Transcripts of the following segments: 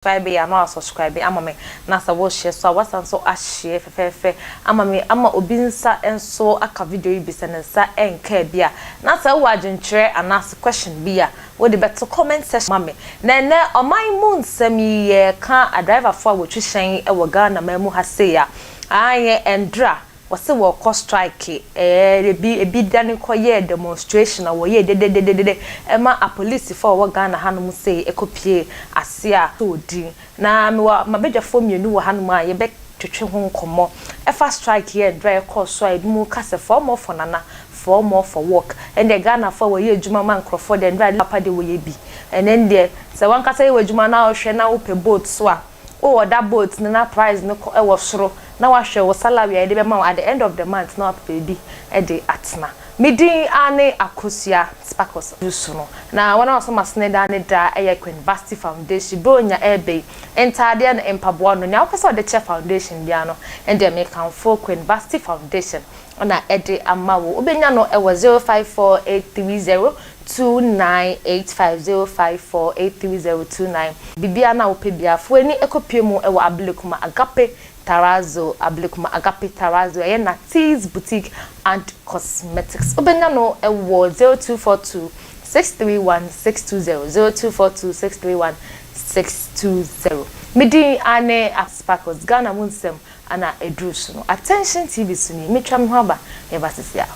Subscribe ya no subscribe ama me na sa wo share so wasan so a share fefefe ama me ama obi nsa enso aka video yi bisa nsa enka bia na sa wo adwenkyere anas question bia wo de beto comment section mame na oman mu nsami ye ka a driver for wo twihyen e wo Ghana mamu ha se ya aye endra wase wo ko strike ebi dane ko ye demonstration wo ye de ema a police for wo Ghana hanom say ekopie ase a odi na me wa mabedwa fo mienu wo hanom a ye be twetwe ho nkomo efa strike ye dry course so mu kase for more for nana for more for work and the Ghana for wo ye adwuma man crofo de dry papa de wo ye bi and then there se wan kase ye adwuma na wo hwe na wo pe boat so a oh that boat na price no e wo soro na wa hwe wo salary e de be ma at the end of the month na baby e de atna midin ane akosia sparkles yusuno na wana waso masne da ne da e University Foundation bronya ebe entade na empabo no nya opese de che foundation bia no ende me kan for University Foundation ona ede amawo obenya no e wo 054830298505483029 bibia na opebia fo ani ekopiemu e wo Ablekuma Agape Tarazo Ablekuma Agape Tarazo ye na Teas Boutique and Cosmetics obenya no e wo 0242631620 0242631620 midi ane Sparkles Ghana munsem ana edrusu no Attention TV suni metwa me ho aba ye basisia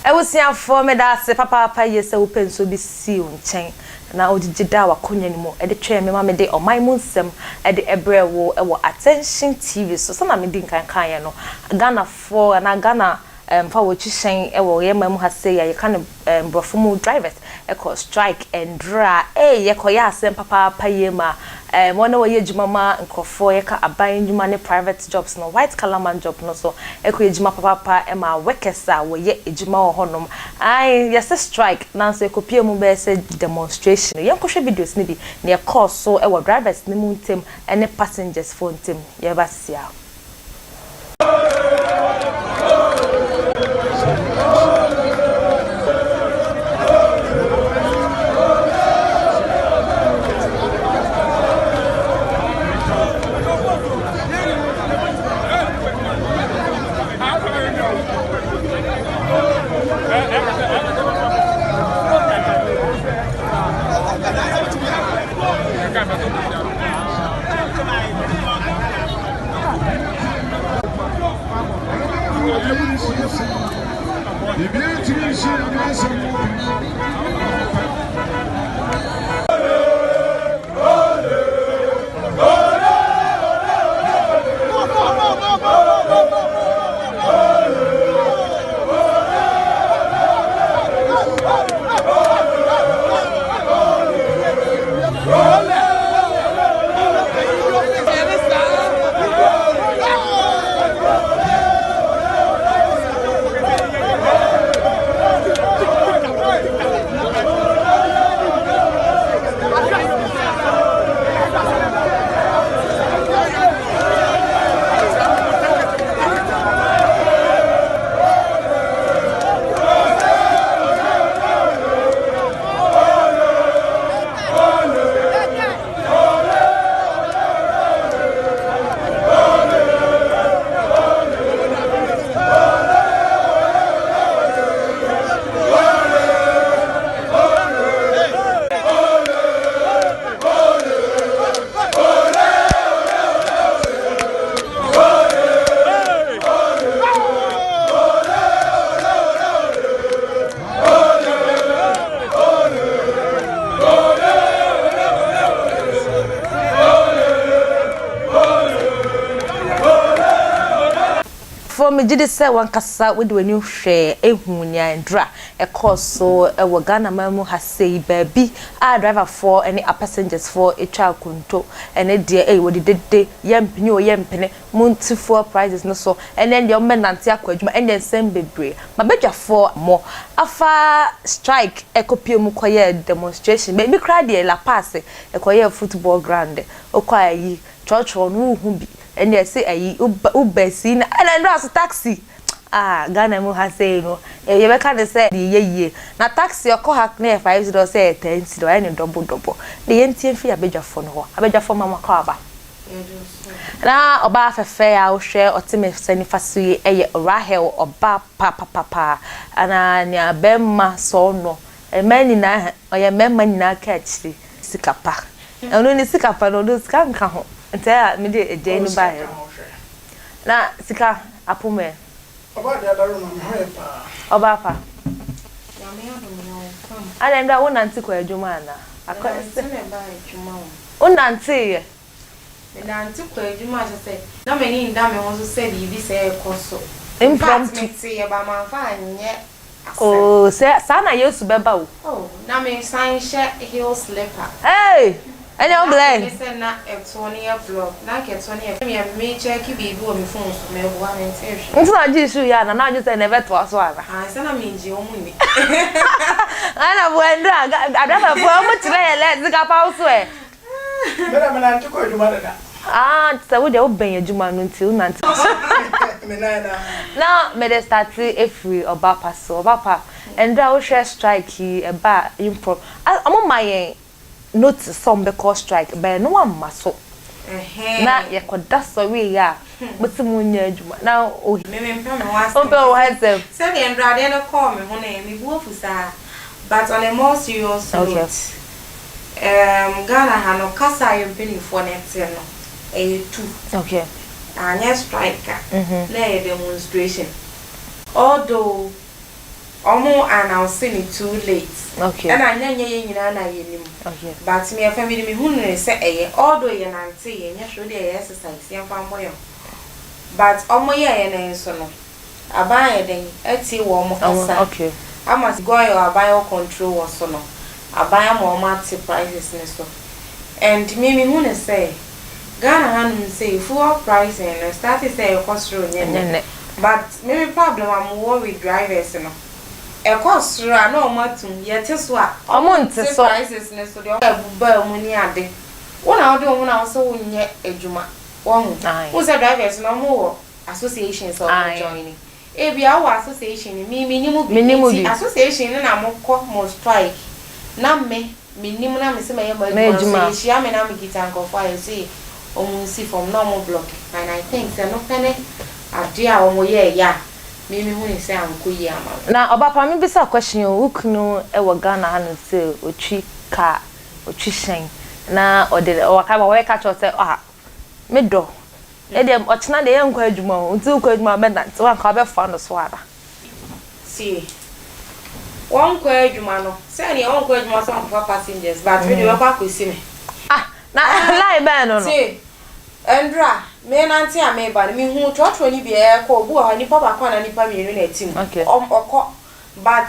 ewusia for me da se papa yese wo penso bi si o nchen na odijida wa konya ni mo e de twa me ma me de oman munsem e de ebre wo e wo Attention TV so na me di nkan ye no Ghana for na Ghana fa wo twihyen e wo ye mamu ha se ya ye kan brofo mu drivers e ko strike and dra ye ko ya asem papa ye ma wona wo ye djuma ma nkrofo ye ka aban djuma ne private jobs no white collar man job no so e ko djuma papa e ma workers a wo ye djuma wo honom ai yes strike na so e ko pie mu be se demonstration ye ko hwe videos ni bi ne e call so e wo drivers ni mu ntem ene passengers phone ntem ye ba sia for me jide se wan kasa we de wani hwe ehunya ndra e course so e wo Ghana mamu ha sei baabi a driver for any passengers for e twa konto ene de wo de dede yempene o yempene monti for prices no so ene de o menante akwadwuma ene nsem bebre mabedwa for mo afa strike e kopie mu koye demonstration be kra de la pass e koye football ground o kwa yi church on hu bi and they say ayi Uber si na and I taxi Ghana mu ha say no you be can say the ye na taxi o ko ha na $5 say $10 any double the yentie fi abedwafo no ho abedwafo mama ko aba na oba fefe ya wo hwe otime sanifa so ye eye Rahel oba papa ana nya bemma so no emani na oye memma nyina ka achiri sikapa eno ni sikapa no do sika nka ho ntia me de eje ni ba he na sika apome oba de adaru no me pa oba pa ya me ado me fam ala nda wona nti kwa adwuma na akose me ba adwuma wona nti ye me na nti kwa adwuma se na me ni nda me ho so se bi se ekoso impromptu ye ba man fa anye oh sana Yesu beba wo oh na me san she heel slipper hey any on blend me say na etonia vlog na ke etonia me check bi o mi phone so me bo am ntehwe nti na ji su ya na ju say never to aso ara say na me nji omu ni ana buendra adafa fo mo tire ye le zika pa so e me na nti ko adwuma dada se wo de wo ben adwuma no nti una nti me na me de start every oba pa endra wo share strike e ba improv amo mayen notice some because strike but no one maso na ye koda sorry ya but mu nya adwuma na o me mpa me was o be o hesem say the endra de no call me ho na me bu ofusa but on a more serious note Ghana ha no kasa ye mpeni fo net no two okay anya striker na ye demonstration although omo announcing it too late okay and anya ye nyina na ye nim okay but me family me hunu ne say although ye nante ye nya sure dey exercise ye fa mboyo but omo ye na nso no aban ye den ati wo omo kasa okay ama go your aban control wo so no aban mo ma ti prices ne so and me hunu say Ghana hanum say fuel price and started say cost ro nye but maybe problem am with drivers no e cost ro na o matum ye te so a omo nte so prices ne so de o ba mu ni ade wona o de o na so wonye adwuma won who say drivers no mo associations of joining e bia wo association mi ni association na mo ko mo strike na me minimum na me se me ye ma association me na me gitanko for I say see from normal block and I think say no pene adia omo ye ya me hu ni say am ko yi ama na obapa me bisa question o ukunu e wo Ghana ha no say otwi shen na ode o ka ba we ka cho say me do e dem o china de ye nkwa adwuma o nti nkwa adwuma be na nti wa ka be fa no so ara see won kwa adwuma no say ni won kwa adwuma so am passengers but we dey kwa kwesi me na lie be no see Andra, me nanti ameba me hu trotro ni bia ko bu ha ni papa kwa na ni pa mienu na tim. Okọ but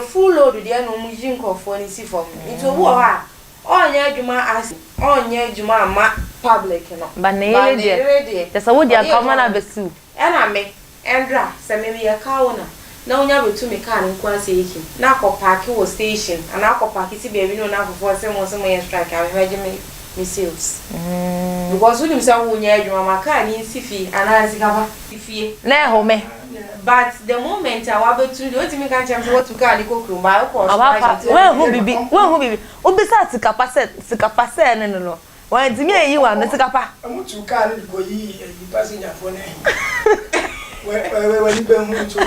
full load de no mu yin kofo ni si form. Into bu ha onya adwuma as onya adwuma ma public no. Ba na ye de. Just wo dia ka na besu. E na me Andra, se me be ka wo na onya betu me ka ni kwa se yiki. Na ko park wo station, ana ko park ti be bi no na fofo se mo strike a me sales because we say we nya adwuma maka ni sifi ana sikapa ifie na ho me but the moment I betu do timi kan cham say what to ka ni kokro ba ko we hu bibi obisa sikapa se no wa timi eyi wa no sikapa amutu ka ni go yi passenger for ne we ni be hu to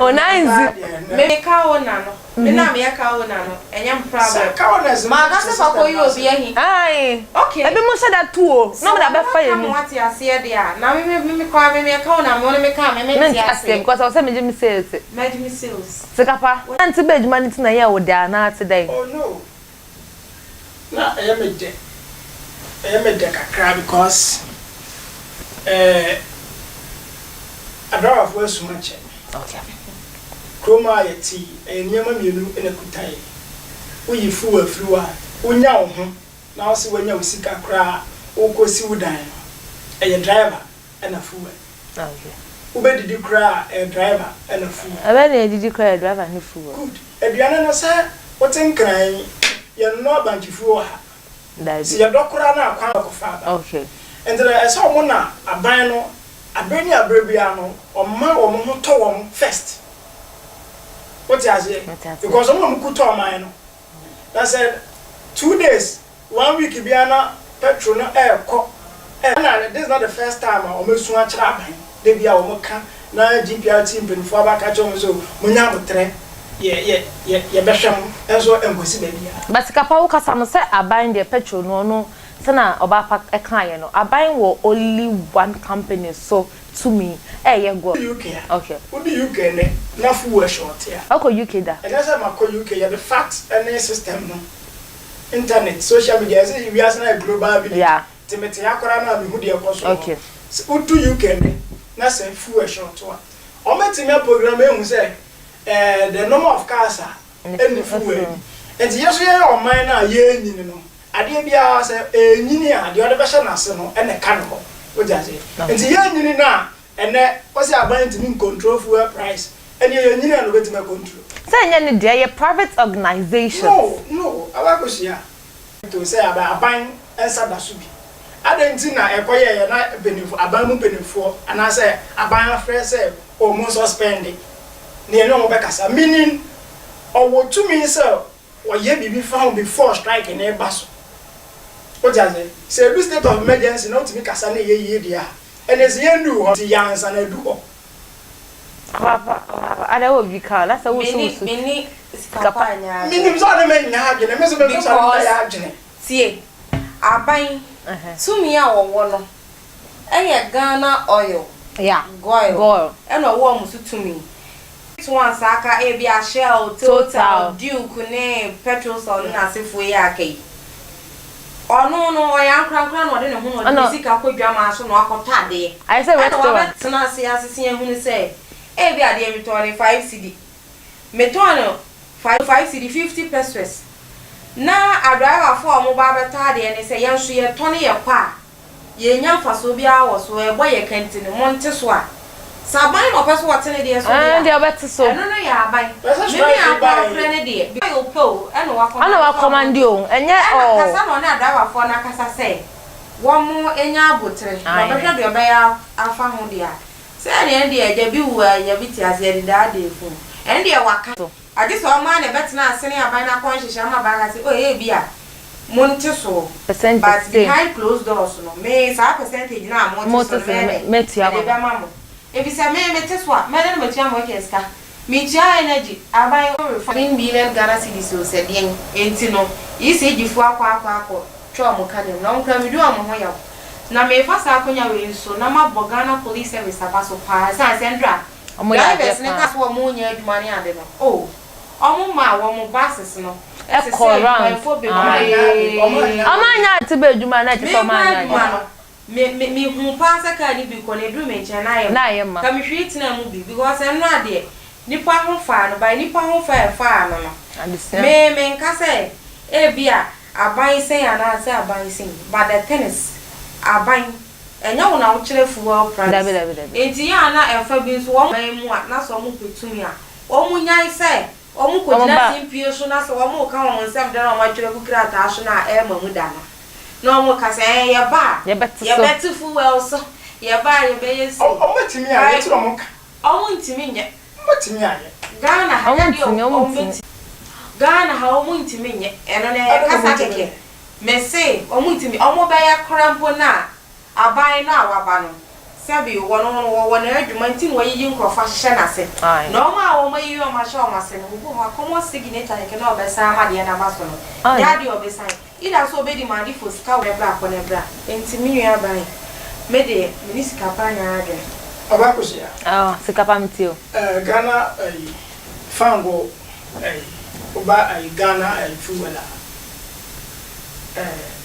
onanzi me ka wona no me na me ka wona no enyam problem ma ka se pa ko yi obi ahi ai okay ebi mo se da tuo no me da be fa ye mi what ya se de a na me kwa me ka wona me ka me ti ase because I say me sales me sales sikapa anti be adwuma ni tina ye wo da na ati dai oh no na I am a kakra because I draw for so much. Okay. Chroma yeti, and Yama Minu in a kutai. We fool a fluor, unya ho, now see when you seek a cry, or go see would die. A driver and a fool. Okay. Ube did you cry a driver and a fool? I really did you cry a driver and a fool? Good. And Diana said, what's in crying? You're not bunch of fool. That's your doctor and our father. Okay. and then I saw one a bino, a brainy a brebiano, or ma or motor first. What is it? Because someone could tell mine. I said 2 days, 1 week, Biana, petrol, air, cock. And this is not the first time I almost want to happen. They be our mocha, now GPR team before I catch on so Munyam train. Yeah, Besham, as well, and was baby. But Kapau Casano said, I buy the petrol, no, Sana or Bapak a client. I buy only one company, so to me, you go UK. Okay. What do you can? Enough were short here. How could UK that? And as I'm a UK, the facts and the system, internet, social media, we are global. Yeah. Timothy Akorana, who dear was okay. What do you can? That's a full short one. Or met me a program who say, the number of cars are in the full way. And yes, we are on mine, you know. I did be a Ninia, the other person, and a cannibal. What does it? And the young now, and that was our buying to mean control fuel price. And you're near with my control. Say, they're a private organization. No, I was here to say about buying and Sadasubi. I didn't see now a quiet night benefit, a bamboo benefit, and I say, I buy a fresh sale or most spending. Near no Becassa, meaning, or what to me, sir, or ye be found before striking a bus. What does it? Say, this state of emergency, not to make a sunny year, and as you do, the young son, I do. I know you can't. That's a mini Scapania. Minimum on the men, you see, I buy. To me, our one. A Ghana oil. Yeah, goil. And a warm to me. It's one Saka, a Shell, Total, Duke, name, petrol, or Nassif Wayake. Oh, no, I am crank or in a moon, and I could drama so no tade. I said, what Tanasi as a senior who say, a dear returning 5 CD. Metono 5 CD 50 pesos. Na a driver for mobile tade and say, young she a Tony a pa. Ye young for Sobia was where boy a canteen Monteswa. Sabine or person what's in the and they're better so. No, yeah, by Grenadier. I'll pull and walk on our command you, and yet, oh, someone that driver for Nakasa say. One more in your buttery. I better be a bear. I found dear. Say, India, debut where your bitty as a daddy. And dear Wakato. I just saw mine a better now sending a bina conscious Shama bag. I say, oh, hey, beer. Monteso, percent, but behind closed doors, no, may some percentage now, motors met your mamma. If it's a man, it's what, Madam Machamokeska. Media energy, I buy 15 billion Ghana cedis, so said Yen, Entino. You say you for Quaco, Chomo Canyon, long time you do a moya. Now, may first Aconia will so Nama Bogana Police Service a pass of Paris and Sandra. I guess that's what moon yard money I don't know. Oh, my one buses, no. That's a call round for baby. I might to be Jumana. Me who pass a candy because they do mention I am come treating a movie because I'm not there. Nipa home fan by Nipa home fair farm. Understand? Me case a beer, I buy say and I say I buy sing, but the tennis I buy and you now chill for price. It's Yana and Fabian's one more, not so much to me. Omunya say, Omu could not impure soon as one more come on some down my children who crack Ashana Emma Mudana. No more can say, ya ba, ya better full well, so ya buy your base. Oh, what to me, I want to me, what to me, Ghana, I want to know. Ghana, how want to me, and on a Casacake. May say, or want to me, almost buy a crampona. I buy now, Abano. Sabi, one argument where you can fashion. I said, no, my way you are my show, my son, who are common signature, I cannot be somebody and a master. Daddy of the sign. It has already money for scout black on a bra. And to me, I buy. Mede, Miss Capania. Abacusia. Oh, Sicapamtio. Ghana, a fango, a Ghana, a Fuela.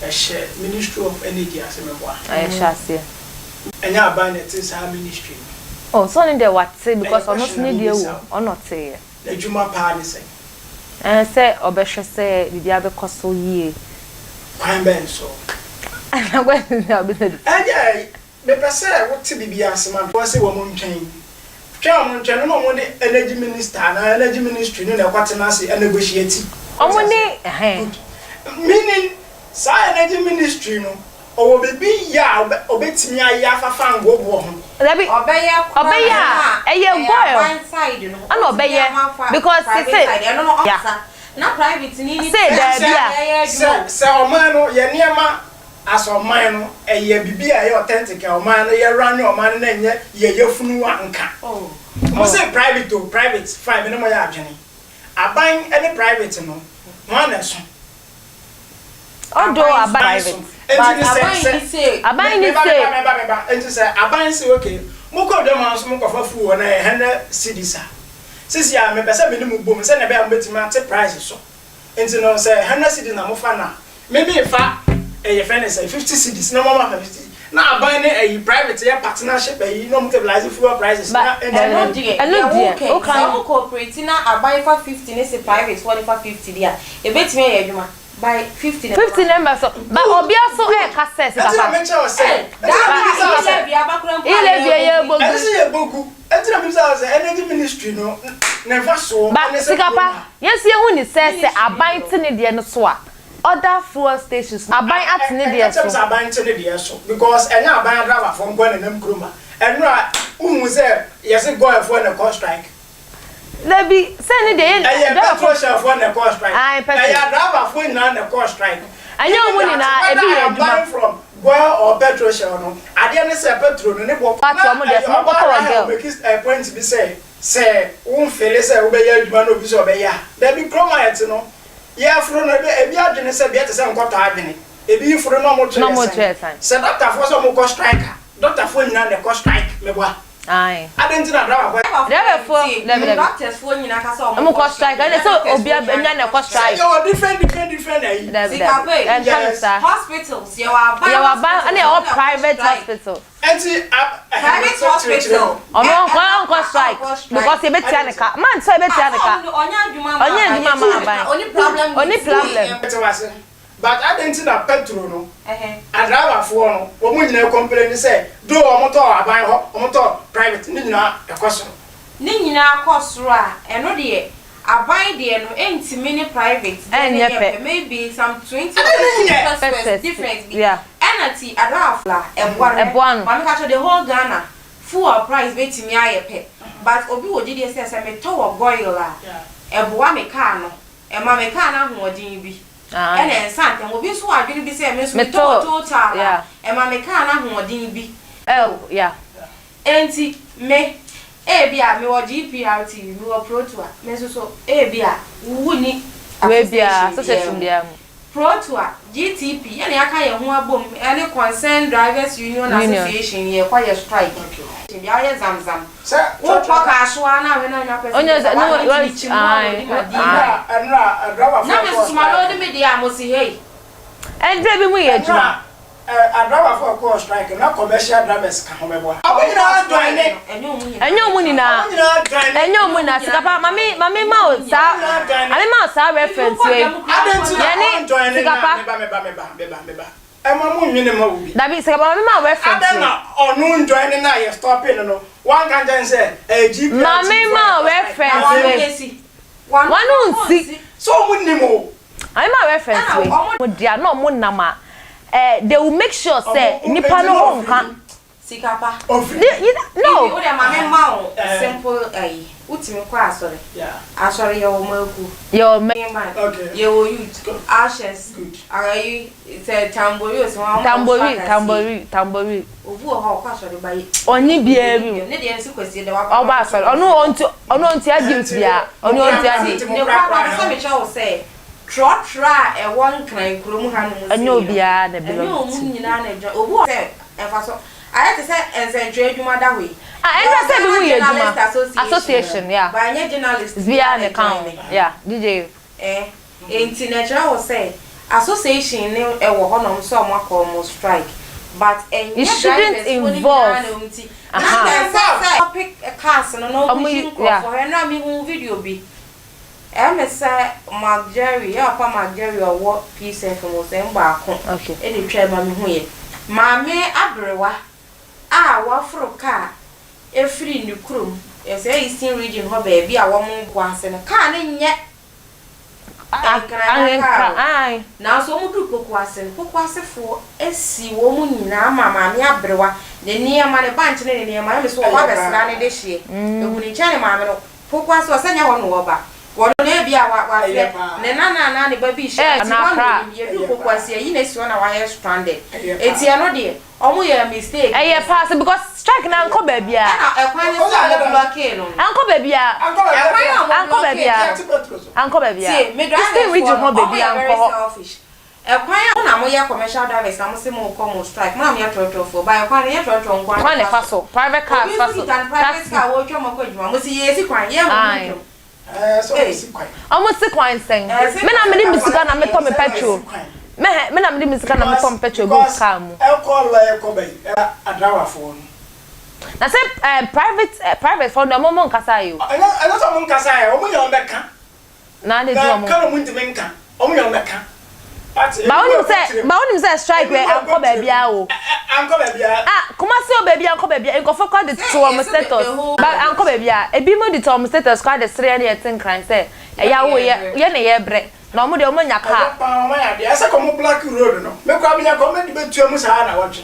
A share Ministry of Energy as a memoir. I shall say. And now buying it is our ministry. Oh, so in there what say because I'm not need you or not say. The Juma party say. And say Obesha say the other cost so ye. Quite ben so. And when the yeah, the person what to be as man was a woman chain. Chairman, no the energy minister and energy ministry no what tenancy and negotiating. Meaning, energy ministry no. o bebi ya obetimi aya fafa ngobo ho Lebi obeya eye boy ana obeya because say yeah na private ni say there se o man no ye niema aso man no eye bibi a ye authentic o man no ye run o man na nye ye yefunu anka mo say private to private fine me no mo ya adwene aban any private no one na so odo aban private aban ni say aban say okay mo ko do man so mo ko fa fu na e hana sidisa sisi ya me pesa me ni mu bom say na be am betima te price so enti no say hana sidis na mo fa na me be fa e friend say 50 cedis na mo ma 50 na aban ni a private ya partnership e no multiply fuel prices na eno die o kan mo corporate na aban fa 50 ni say private for 50 dia e betime ya adwuma by 50 members but obi aso e ka say papa ile bi ye bogu ese ye bogu enti na mi say energy ministry no never so but sikapa yes ye hu ni say aban tene de no so a other fuel stations aban atene de so aban tene de so because enya aban driver for ngwa na nam kroma eno a hu say yes go for na cost strike Lebi say ni de petrol chef for na cost strike petrol driver for na cost strike anyo mu ni na ebi ye duma from Boy or petrol chef no ade ne say petrol no ne bo part of mo de so ko to girl make a point be say won fele say wo be ya duma no bi so be ya da bi kroma yet no ya fro no be ebi adwene say be say nkoto adwene ebi fro no mo tre say doctor for so mo cost strike doctor for nyina ne cost strike me bo ai adentina driver for doctors for nyina ka so mo cost strike and so obi anya ne cost strike you different hospitals you are and all private hospital private hospital on cost strike because e betia ne ka man so e betia ne ka onya adwuma ma ban only problem but adentina petrol no driver for no wo mo nyina complain say do o moto aban ho o moto private ni nyina ekoso ni nyina akosoro a eno de aban de no entimi ni private maybe some 20% difference yeah enati adafla ebwanu mama ka the whole Ghana full price betimi ayepe but obi wo gidi say me to wo goil a ebwa me car no e ma me car na ho odin bi ene sante mo bi so adwene bi say me so total e ma me car na ho odin bi yeah enti me ebia me wo GPRT me wo Protua me so ebia wu ni we bia association dia Protua GTP ene aka ye ho abom ene concerned drivers union association ye kwa ye strike bia ye zamzam wo paka aswa na we na nya person onye no na me sumalo de media mo si heyendre bi mu ye juma driver for call strike na commercial drivers ka homebo abonyina join enyo mu ni na sikapa mami ma o sa ami ma sa reference we yani sikapa meba ema mu nwene ma obi dabi sikapa mami ma reference adena onu join na ye stopping no one can just say GP mami ma reference we one unsi so mu nimo ami ma reference we mo dia no mo nama they will make sure say nipa no honka sikapa no we dey mama ma o simple utimi kwa asori yo maku yo okay yo youth ashes arayi say tambori obu o kwa asori bayi oni bia bi ne dey nsi kwesi de wa oba asori onu onti adi bia onu onti adi ne kwa so me chawo say Trotra e one cry krom hanu musi. Anyo bia na bi. Anyo mu nyina na dwa. Obu say e fa so. I to say ensentwe adwuma da we. Enta say bi mu ye adwuma. Association yeah. Ba nya journalist bia na kan. Yeah, DJ. Enti na try wo say association ne e wo honom so mo akọ strike. But you shouldn't involve. Pick a cast no mission for her na me hu video bi. Say Mark Jerry, Mark Jerry or what piece of them back. Okay. Any try mammy who Mammy Abrewa. What for a car? A free new crew. As a eastern region, her baby, a woman once and a car in yet. ai na so mu du pokwase fo esi wo mu nyina mama me abrewa ne niema ne banche ne niema me so wa besra ne de hie ehu ni chane mama no pokwase osanya ho no wo ba wo ne bia wa fe ne na ne ba bi hie ati wa no ye du pokwase yi na si na wa ye stranded eti e no de omo ye mistake pass because strike na anko ba bia ekwan ne so block no anko ba bia anko ba bia see me drive we do ho ba bia anko ekwan na mo ye commercial drivers na mo se mo come strike mo na mo ye trotro for ba ekwan ye trotro nkwan kwan ne faso private car faso private car wo twa mo ko djuma mo se ye si kwan ye mo so si kwan almost si kwan sen me na me di misika na me to me petrol me na me di misika na me to me petrol go car mu e call la e ko bai adrawa for na say private for no mo nkasa yo ana so mo nkasa ya o mo nya o beka na de do mo ka mo ntime nka o mo nya o beka ba woni say strike we anko ba bia o anko ba bia kuma se o ba bia anko ba bia enko for call the to am status ba anko ba bia ebi mo di to am status call the sere na yetin kran say ya wo ye na ye bre na mo de o mo nya ka pa ma ya de asa ko mo black road no me kwa binya ko me di betua mu sa na wotwe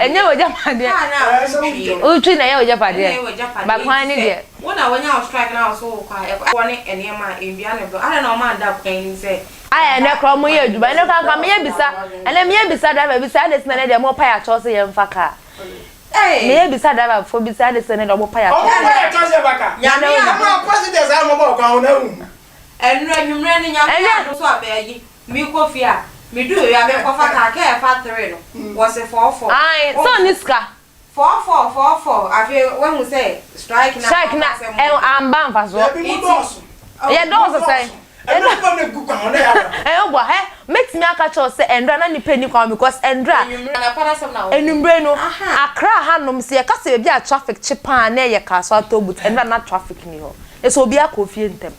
enye wo japa de o twi na ye wo japa de ba kwan ni de wona wonya strike na so kwa woni enema enbia ne bro ala na o ma da kwan ni say aya ne kro mo ye aduba ne kan me ye bisa ene me ye bisa driver bisa ade sene de mo pa ya cho se ye mfa ka me ye bisa driver fo bisa ade sene de mo pa ya cho o pa ya cho se baka ya me ma president za mo ba kwa ona hu enra nwumre ni nya me so abayi mi kofi a mi du ya me kofa ka ka factory no was 44 ai so niska 44 afi when we say strike na amba mfa so ye do say eno ba me gu kwa ona ya ogbo he make me aka cho say endra na ni penny kwa because endra na para some na enumbre no akra hanom se ye ka se bia traffic chipa na ye ka so atobut endra na traffic ni ho eso obi akofie ntem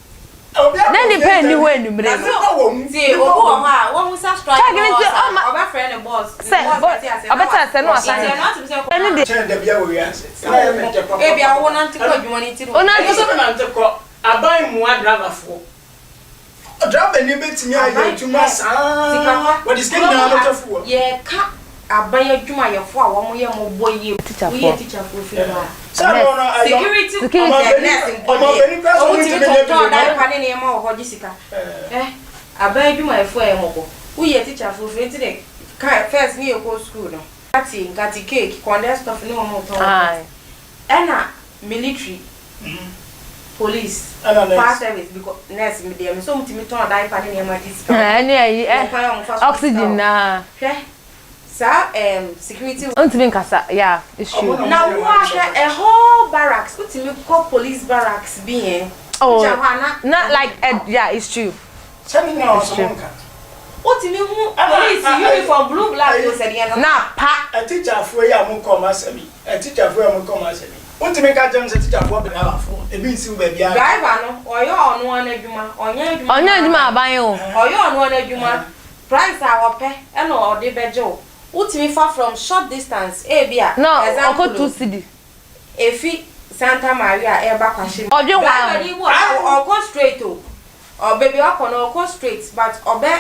na ni penny ho enumbre no see obu o ha wo mu sa strike oba friend the boss obeta se no asan eni de chen de bia wo ya se e bia wo na ntiko adwuma ni ti ona so na ntiko aban mu driver fo driver ni betimi aye adwuma saa what is getting na motor fo ye ka aban adwuma ye fo a wo mo ye mo boye teacher fo fi ba security nurse o ti to da pa ni ma o hoji sika aban adwuma ye fo e mo bo wo ye teacher fo fi ti de first ni e go school no ngati cake condensed stuff ni mo to na military police fire service because nurse me dem so mutimi ton dai pa ni ma dis oxygen na sa security untimi nkasa yeah it's true now what a whole barracks utimi call police barracks being not like yeah it's true tell me also utimi hu police uniform blue black you said na pa a teacher for ya mo come asemi a teacher for ya mo come asemi untimi ka jam se teacher for be na for e bi nsi ba bia driver no oyo onu anadwuma onya adwuma aban o oyo onu anadwuma price a wo pe e no ode beje o utimi far from short distance e bia example oko 2 city efi Santa Maria e ba kwashe odwun o go straight o baby o go straight but obe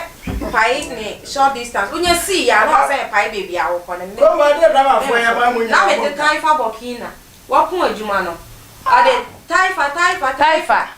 pai ni short distance unya see ya no say pai baby a wo kono ni ko ma de driver for ya ba mo nya na me de taifa bokina wa kun adwuma no ade taifa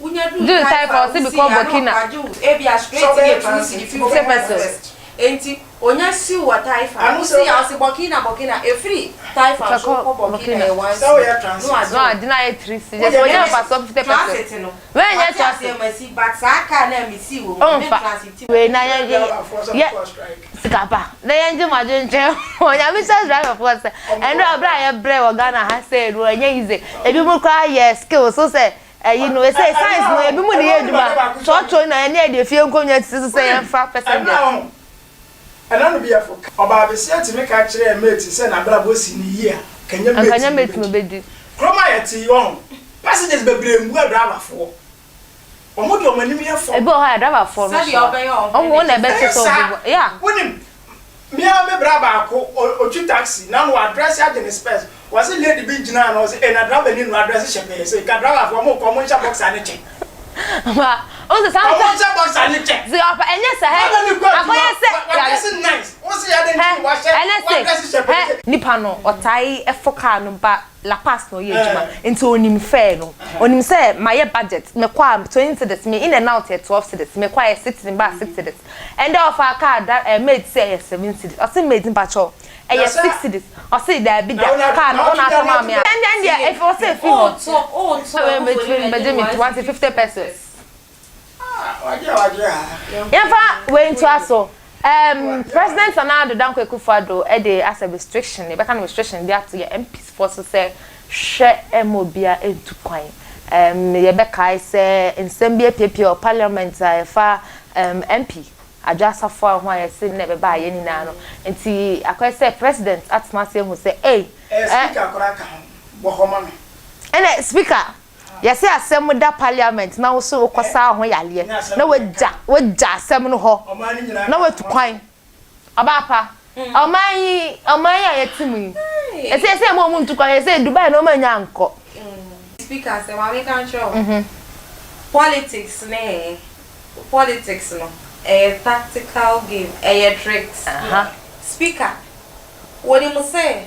unya du taifa o se be call bokina e bia straight e true city 50 pesos enti onya si wa taifa si ya si bokina e free taifa so ko bokina e wan so ya transit no adina e 3 si just onya pa so 50 pesos when ya transit me si but saka na mi si wo me transit we na ya sikapa na ya nje majenje onya mi sa driver for say and abra ya bre wo Ghana ha say ru onya ize ebi mu kwa yes skill so say you know say science no ebi mu de eduma so na ya de fie nkonya ti say ya fa person ana no bia fo oba be se atime ka kire mate se na bra bosi ni yi a kanya mate no bedi kroma yeti yon passengers bebre mbu driver fo omo de omani mi afo ebe o ha driver fo no omo na be se so yeah wonim mi a me bra ba ko otu taxi na no address ya the space was a lady be gina na was e na driver ni no address shepe se ka driver fo mo ko mo ncha box ane che ma o o se won say box ani check zi opa enye se he akoye se ya is nice won say ya dey wa she nipa no otai efoka no ba la pass no ye juma nti onim fair no onim say my budget me kwa 20 cedis me in and out at 12 cedis me kwa 60 ba 6 cedis and of our card that made say 7 cedis o say made in pacho e 6 cedis o say da bi da car no na sama me and there if o say fi ho so me between me 250 pesos Yafa went to aso President Nana Dankwa Akufo-Addo dey as a restriction e be kind of restriction dey to your MPs for so say hwe emobia entu kwan ye be kai say nsem bi apia parliament fa MP adwasafo ho aye say na be ba ye ni na no enti akwai say president atmase hu say speaker koraka bo homa me ene speaker yes asem da parliament na wo so kosa ho yale na wagja asem no ho na watu kwan abapa oman ya yetimu ese mo ntu kwan ese Dubai no manya anko speaker say wa we can show politics no tactical game tricks speaker what do you say